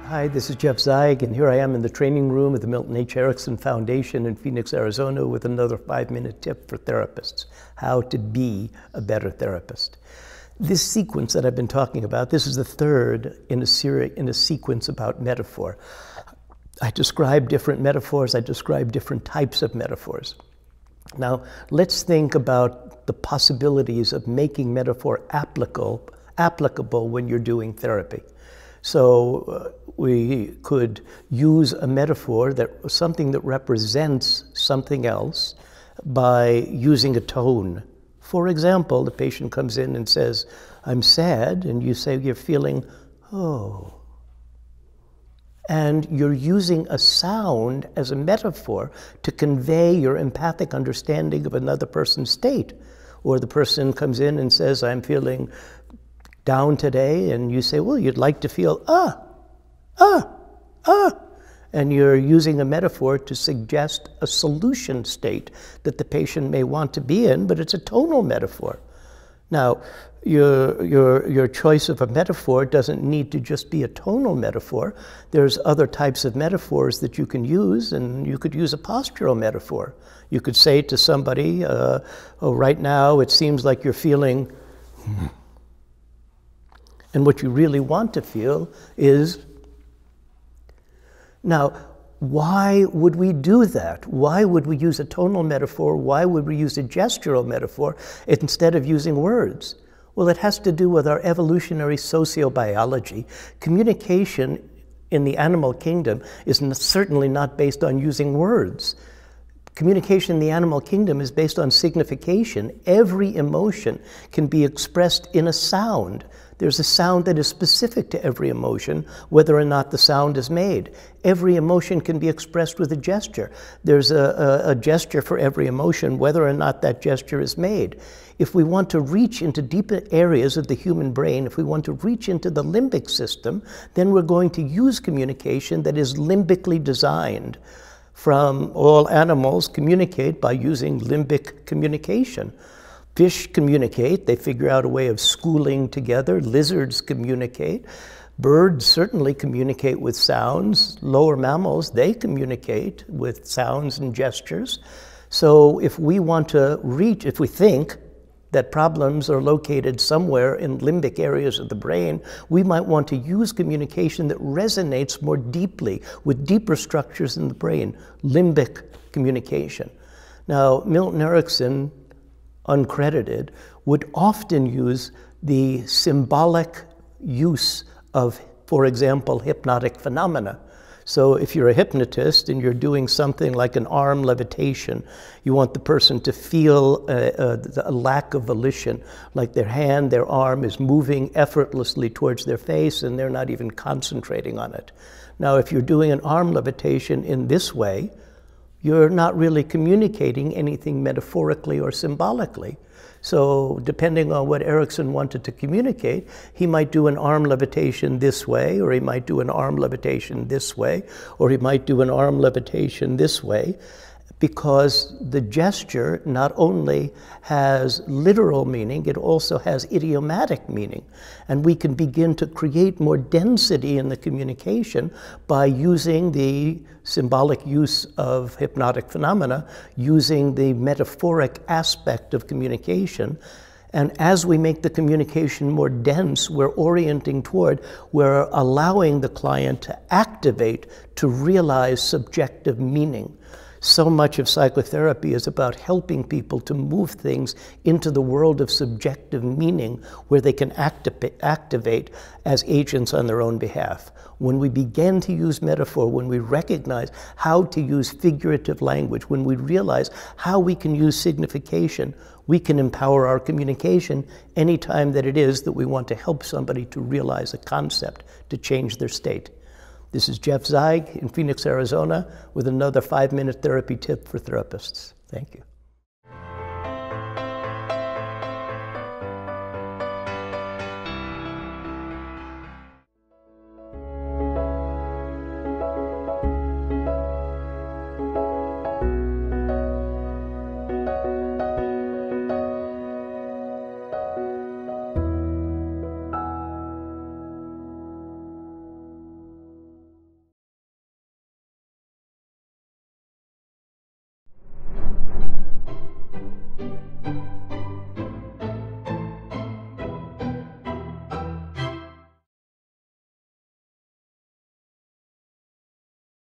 Hi, this is Jeff Zeig, and here I am in the training room at the Milton H. Erickson Foundation in Phoenix, Arizona, with another 5-minute tip for therapists, how to be a better therapist. This sequence that I've been talking about, this is the third in a sequence about metaphor. I describe different metaphors, I describe different types of metaphors. Now, let's think about the possibilities of making metaphor applicable when you're doing therapy. So we could use a metaphor, something that represents something else, by using a tone. For example, the patient comes in and says, "I'm sad," and you say you're feeling, "Oh." And you're using a sound as a metaphor to convey your empathic understanding of another person's state. Or the person comes in and says, "I'm feeling down today," and you say, "Well, you'd like to feel and you're using a metaphor to suggest a solution state that the patient may want to be in, but it's a tonal metaphor. Now, your choice of a metaphor doesn't need to just be a tonal metaphor. There's other types of metaphors that you can use, and you could use a postural metaphor. You could say to somebody, "Oh, right now it seems like you're feeling," and what you really want to feel is. Now, why would we do that? Why would we use a tonal metaphor? Why would we use a gestural metaphor instead of using words? Well, it has to do with our evolutionary sociobiology. Communication in the animal kingdom is certainly not based on using words. Communication in the animal kingdom is based on signification. Every emotion can be expressed in a sound. There's a sound that is specific to every emotion, whether or not the sound is made. Every emotion can be expressed with a gesture. There's a gesture for every emotion, whether or not that gesture is made. If we want to reach into deeper areas of the human brain, if we want to reach into the limbic system, then we're going to use communication that is limbically designed. From all animals communicate by using limbic communication. Fish communicate, they figure out a way of schooling together. Lizards communicate. Birds certainly communicate with sounds. Lower mammals, they communicate with sounds and gestures. So if we want to reach, if we think that problems are located somewhere in limbic areas of the brain, we might want to use communication that resonates more deeply with deeper structures in the brain, limbic communication. Now, Milton Erickson, uncredited, would often use the symbolic use of, for example, hypnotic phenomena. So if you're a hypnotist and you're doing something like an arm levitation, you want the person to feel a lack of volition, like their hand, their arm is moving effortlessly towards their face and they're not even concentrating on it. Now, if you're doing an arm levitation in this way, you're not really communicating anything metaphorically or symbolically. So depending on what Erickson wanted to communicate, he might do an arm levitation this way, or he might do an arm levitation this way, or he might do an arm levitation this way, because the gesture not only has literal meaning, it also has idiomatic meaning. And we can begin to create more density in the communication by using the symbolic use of hypnotic phenomena, using the metaphoric aspect of communication. And as we make the communication more dense, we're orienting toward, we're allowing the client to activate, to realize subjective meaning. So much of psychotherapy is about helping people to move things into the world of subjective meaning where they can activate as agents on their own behalf. When we begin to use metaphor, when we recognize how to use figurative language, when we realize how we can use signification, we can empower our communication anytime that it is that we want to help somebody to realize a concept, to change their state. This is Jeff Zeig in Phoenix, Arizona, with another 5-minute therapy tip for therapists. Thank you.